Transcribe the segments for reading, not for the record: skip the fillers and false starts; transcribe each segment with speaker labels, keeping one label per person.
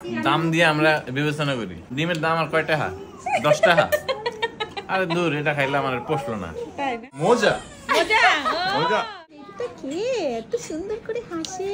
Speaker 1: দাম দিয়ে আমরা বিবেচনা করি। ডিমের দাম আর কয় টাকা? 10 টাকা। আরে দূর, এটা খাইলে আমার পোষলো না। মজা মজা মজা।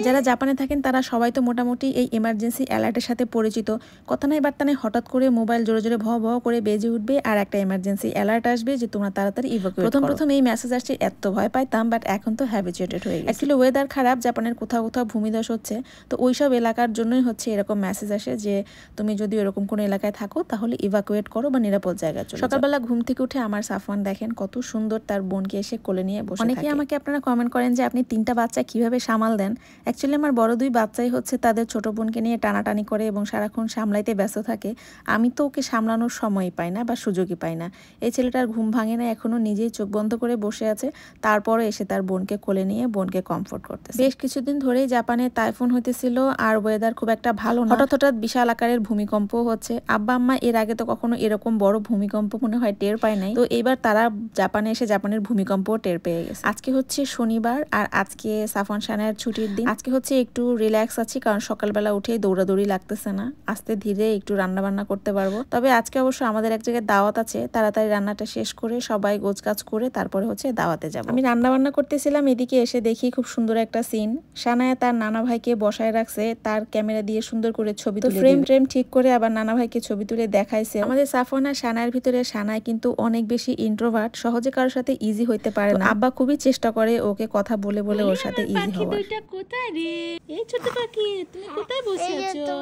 Speaker 2: যারা জাপানে থাকেন তারা সবাই তো মোটামুটি এই এমার্জেন্সি অ্যালার্টের সাথে পরিচিত। কথা নাই বার্তা নাই হঠাৎ করে মোবাইল জোরে জোরে ভো ভো করে বেজে উঠবে আর একটা এমার্জেন্সি অ্যালার্ট আসবে যে তোমরা তাড়াতাড়ি ইভাকুয়েট করো। প্রথম এই মেসেজ আসছে এত ভয় পাইতাম, বাট এখন তো হ্যাবিচুয়েটেড হয়ে গেছে। অ্যাকচুয়ালি ওয়েদার খারাপ, জাপানের কোথাও কোথাও ভূমিধস হচ্ছে, তো ওইসব এলাকার জন্যই হচ্ছে এরকম মেসেজ আসে যে তুমি যদি এরকম কোনো এলাকায় থাকো তাহলে ইভাকুয়েট করো বা নিরাপদ জায়গায় চলো। সকালবেলা ঘুম থেকে উঠে আমার সাফওয়ান দেখেন কত সুন্দর তার বোনকে এসে কোলে নিয়ে বসে। অনেকেই আমাকে আপনারা কমেন্ট করেন যে আপনি 3টা বাচ্চা কিভাবে সামাল দেন। অ্যাকচুয়ালি আমার বড় 2 বাচ্চাই হচ্ছে তাদের ছোট বোনকে নিয়ে টানাটানি করে এবং সারাক্ষণ সামলাইতে ব্যস্ত থাকে। আমি তো ওকে সামলানোর সময়ই পাই না বা সুযোগই পাই না। এই ছেলেটার ঘুম ভাঙে না, এখনো নিজেই চোখ বন্ধ করে বসে আছে, তারপরে এসে তার বোনকে কোলে নিয়ে বোনকে কমফোর্ট করতেছে। বেশ কিছুদিন ধরেই জাপানে টাইফুন হইতেছিল আর ওয়েদার খুব একটা ভালো না। হঠাৎ হঠাৎ বিশাল আকারের ভূমিকম্প হচ্ছে। আব্বা আম্মা এর আগে তো কখনো এরকম বড় ভূমিকম্প মনে হয় টের পায় নাই, তো এবার তারা জাপানে এসে জাপানের ভূমিকম্পও টের পেয়ে গেছে। আজকে হচ্ছে শনিবার আর আজকে সাফওয়ান শানায়ের ছুটির দিন। আজকে হচ্ছে একটু রিল্যাক্স আছি, কারণ সকালবেলা উঠে দৌড়াদৌড়ি লাগতেছে না, আস্তে ধীরে একটু রান্না বান্না করতে পারবো। তবে আজকে অবশ্য আমাদের এক জায়গায় দাওয়াত আছে, তাড়াতাড়ি রান্নাটা শেষ করে সবাই গোছগাছ করে তারপরে হচ্ছে দাওয়াতে যাব। আমি রান্না বান্না করতেছিলাম, এদিকে এসে দেখি খুব সুন্দর একটা সিন। শানায়া তার নানা ভাইকে বসায় রাখছে, তার ক্যামেরা দিয়ে সুন্দর করে ছবি তুলে ফ্রেম ঠিক করে আবার নানা ভাইকে ছবি তুলে দেখাইছে। আমাদের সাফওয়ান আর শানায়ের ভিতরে শানায় কিন্তু অনেক বেশি ইন্ট্রোভার্ট, সহজে কারোর সাথে ইজি হইতে পারে না। আব্বা খুবই চেষ্টা করে ওকে কথা বলে বলে ওর সাথে ইজি হওয়ার।
Speaker 3: কোথায় রে এই ছোট পাখি, তুমি কোথায় বসে আছো?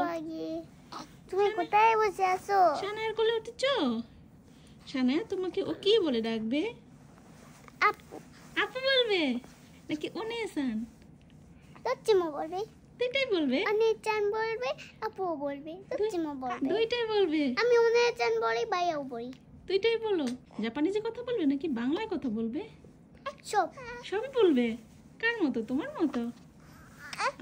Speaker 4: তুমি কোথায় বসে আছো?
Speaker 3: শানায়ের কোলে উঠেছো? শানায়া তোমাকে ও কি বলে ডাকবে?
Speaker 4: আপু।
Speaker 3: আপু বলবে নাকি ওনেসান?
Speaker 4: দচ্চিমা বলবে।
Speaker 3: দুইটাই বলবে?
Speaker 4: অনেচান বলবে, আপু বলবে, দচ্চিমা বলবে।
Speaker 3: দুইটাই বলবে?
Speaker 4: আমি অনেচান বলি, ভাইয়াও বলি।
Speaker 3: দুইটাই বলো। জাপানিজে কথা বলবে নাকি বাংলায় কথা বলবে?
Speaker 4: সব
Speaker 3: সবই বলবে। কার মতো? তোমার মতো?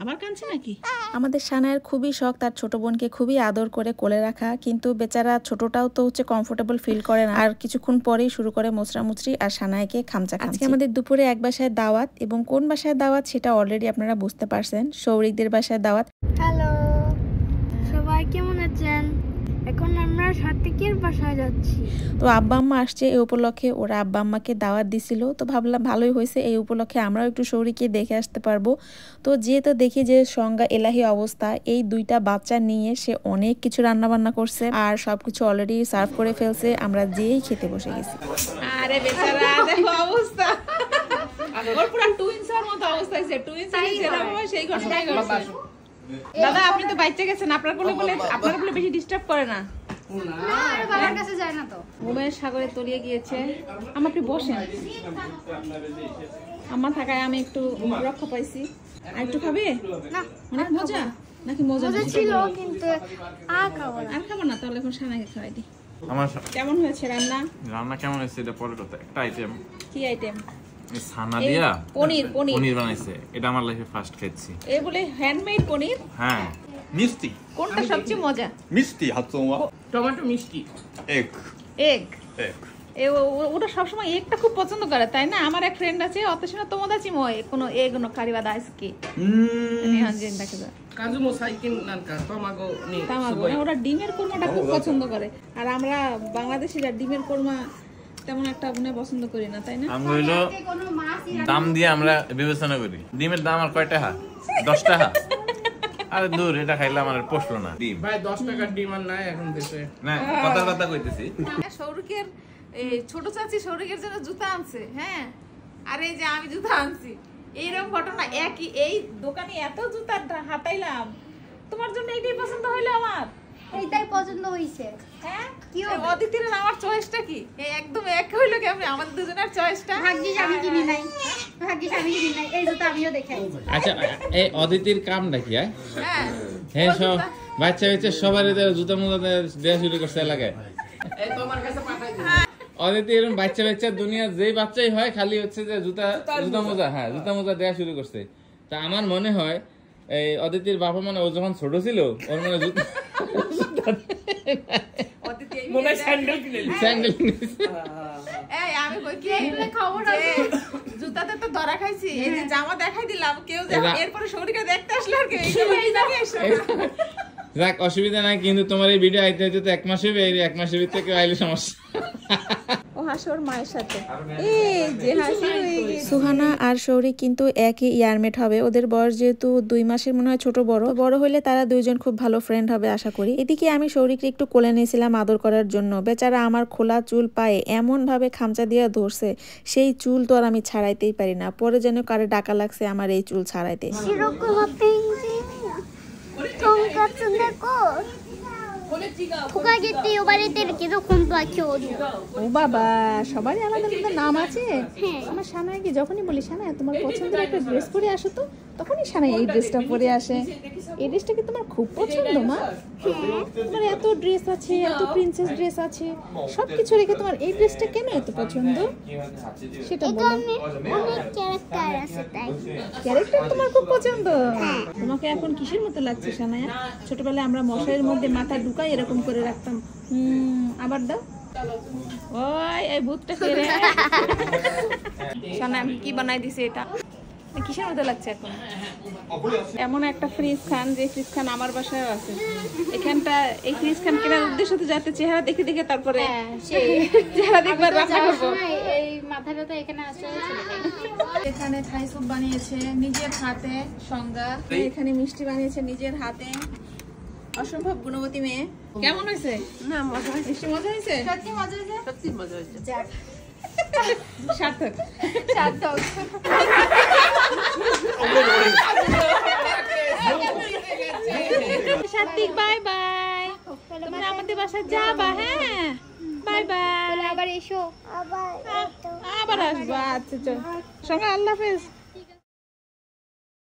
Speaker 3: আবার কাঁদছে নাকি?
Speaker 2: আমাদের শানায়ের খুবই শখ তার ছোট বোনকে খুবই আদর করে কোলে রাখা, কিন্তু বেচারা ছোটটাও তো হচ্ছে কমফোর্টেবল ফিল করে না, আর কিছুক্ষণ পরেই শুরু করে মোচড়ামুচড়ি আর শানায়কে খামচা। আজকে আমাদের দুপুরে এক বাসায় দাওয়াত, এবং কোন বাসায় দাওয়াত সেটা অলরেডি আপনারা বুঝতে পারছেন, সৌরিকদের বাসায় দাওয়াত।
Speaker 4: হ্যালো সবাই, কেমন আছেন? এখন আমরা সাত্বিকের বাসায় যাচ্ছি।
Speaker 2: তো আব্বা আম্মা আসছে এই উপলক্ষে, ওরা আব্বা আম্মাকে দাওয়াত দিছিল, তো ভাবলাম ভালোই হয়েছে, এই উপলক্ষে আমরাও একটু সৌরিকে দেখে আসতে পারবো। তো যেহেতু দেখি যে সংজ্ঞা এলাহি অবস্থা, এই 2টা বাচ্চা নিয়ে সে অনেক কিছু রান্না বান্না করছে আর সবকিছু অলরেডি সার্ভ করে ফেলছে, আমরা যেই খেতে বসে গেছি।
Speaker 3: আরে বেচারা দেখো অবস্থা, ওর পুরো টুইনসের মতো অবস্থা হইছে। টুইনস যেরকম হয় সেই ঘটনাই ঘটছে। দাদা আপনি তো বাইচে গেছেন, আপনার কোলে বেশি ডিস্টার্ব করে না?
Speaker 4: বাবার কাছে যায় না তো।
Speaker 3: ঘুমের সাগরে তলিয়ে গিয়েছে। আপনি বসেন, আমার থাকায় আমি একটু রক্ষা পাইছি। আর একটু খাবে
Speaker 4: না?
Speaker 3: অনেক মজা নাকি? মজা
Speaker 4: ছিল কিন্তু আর খাবো না।
Speaker 3: তাহলে এখন শানাকে খাওয়াই দিই।
Speaker 1: আমার
Speaker 3: কেমন হয়েছে রান্না?
Speaker 1: রান্না কেমন হয়েছে এটা পরের কথা। একটা আইটেম।
Speaker 3: কি আইটেম?
Speaker 1: ছানা দিয়া
Speaker 3: পনির
Speaker 1: বানাইছে, এটা আমার লাইফে ফার্স্ট খেয়েছি।
Speaker 3: এই বলে হ্যান্ডমেড পনির?
Speaker 1: হ্যাঁ। মিষ্টি।
Speaker 3: কোনটা সবচেয়ে মজা?
Speaker 1: মিষ্টি হাতসং ওয়া
Speaker 3: টমেটো মিষ্টি।
Speaker 1: এগ।
Speaker 3: ওটা সবসময় এগটা খুব পছন্দ করে, তাই না? আমার এক ফ্রেন্ড আছে, অতশিনা তোমাদাচি মই কোনো এগ নো কারিবা দাইসকি নিহানজেন দেখে যা
Speaker 5: কাজু মো সাইকিন নানকা তামাগো নি
Speaker 3: তামাগো। ওরা ডিমের কোরমাটা খুব পছন্দ করে, আর আমরা বাংলাদেশিরা ডিমের কোরমা তেমন একটা মনে পছন্দ করি না, তাই না?
Speaker 1: আমরা হলো দাম দিয়ে আমরা বিবেচনা করি। ডিমের দাম আর কয় টাকা? 10 টাকা। আরে দূর, এটা খাইলে আমার পোষলো না। ডিম
Speaker 5: ভাই 10 টাকার ডিম আর নাই এখন দেশে।
Speaker 1: না, কথা কইতেছি।
Speaker 3: সৌরিকের ছোট চাচি সৌরিকের জন্য জুতা আনছে, হ্যাঁ, আর এই যে আমি জুতা আনছি। এইরকম ঘটনা একই, এই দোকানে এত জুতা হাতাইলাম, তোমার জন্য এইটাই পছন্দ হইলো আমার?
Speaker 4: এইটাই পছন্দ হইছে।
Speaker 3: হ্যাঁ, কি অদিতির আমার চয়েসটা কি একদম এক হইলো কেমনে? আমাদের দুজনের চয়েসটা
Speaker 4: ভাগ্যিস আমি কিনি নাই, এই জুতা আমিও দেখাই।
Speaker 5: আচ্ছা, এই অদিতির কামটা কি?
Speaker 3: হ্যাঁ
Speaker 5: হ্যাঁ, সব বাচ্চা সবার জুতা মোজা দেয়া শুরু করছে এলাকায়। এই তোমার কাছে পাঠাই দিই। অদিতি এরকম বাচ্চা দুনিয়া যেই বাচ্চাই হয় খালি হচ্ছে যে জুতা মোজা, হ্যাঁ জুতা মোজা দেয়া শুরু করছে। তা আমার মনে হয় এই অদিতির বাবা মানে ও যখন ছোট ছিল ওর মানে
Speaker 3: জুতাতে তো ধরা খাইছি, এই যে
Speaker 5: হ্যাঁ।
Speaker 3: জামা দেখাই দিলাম, কেউ এরপরে শরীরটা দেখতে আসলো আর কি।
Speaker 5: এরা যাক অসুবিধা নাই, কিন্তু তোমার এই ভিডিও আইতে হইতে তো 1 মাস হবে, এই 1 মাসের ভিতরে কেউ আইলে সমস্যা।
Speaker 3: ও হাসে ওর মায়ের সাথে, এই যে হাসি হয়ে গেছে।
Speaker 2: সুহানা আর শৌরিক কিন্তু একই ইয়ারমেট হবে, ওদের বয়স যেহেতু 2 মাসের মনে হয় ছোট বড় হলে তারা দুইজন খুব ভালো ফ্রেন্ড হবে আশা করি। এদিকে আমি শৌরিককে একটু কোলে নিয়েছিলাম আদর করার জন্য, বেচারা আমার খোলা চুল পায়ে এমন ভাবে খামচা দিয়ে ধরছে, সেই চুল তো আর আমি ছাড়াইতেই পারি না, পরে যেন কারে ডাকা লাগছে আমার এই চুল ছাড়াইতে।
Speaker 3: ও বাবা, সবারই আলাদা আলাদা নাম আছে। আমার সানাইকে যখনই বলি সানাই তোমার পছন্দের একটা ড্রেস পরে আসো, তো তখনই সানাই এই ড্রেসটা পরে আসে। এই ড্রেসটা কি তোমার খুব পছন্দ মা? তোমার এত ড্রেস আছে, এত প্রিন্সেস ড্রেস আছে, সবকিছু রেখে তোমার এই ড্রেসটা কেন এত পছন্দ সেটা বলো। ক্যারেক্টার তোমার খুব পছন্দ। তোমাকে এখন কিসের মতো লাগছে সানায়া? ছোটবেলায় আমরা মশারির মধ্যে মাথা ঢুকাই এরকম করে রাখতাম। আবার দাও। ওই এই ভূতটা কে রে? সানায়া আমি কি বানাই দিছি এটা? কিসের মতো লাগছে এখন? এমন একটা ফ্রিজ খান, যে ফ্রিজ খান আমার বাসায় আছে। এখানটা এই ফ্রিজ খান কেনার উদ্দেশ্য তো যাতে চেহারা দেখে দেখে তারপরে চেহারা দেখবার রান্না করবো।
Speaker 4: এই মাথাটা তো এখানে আছে।
Speaker 3: এখানে থাই স্যুপ বানিয়েছে নিজের হাতে সংজ্ঞা, এখানে মিষ্টি বানিয়েছে নিজের হাতে, অসম্ভব গুণবতী মেয়ে। কেমন হয়েছে? না মজা হয়েছে। মিষ্টি মজা হয়েছে? সত্যি মজা হয়েছে? সত্যি মজা হয়েছে। যাক সার্থক সার্থক। সাত্বিক বাই বাই, তোমরা আমাদের বাসায় যাবা? হ্যাঁ বাই বাই,
Speaker 4: আবার এসো।
Speaker 3: আবার আসবো। আচ্ছা চল সঙ্গে, আল্লাহ হাফেজ।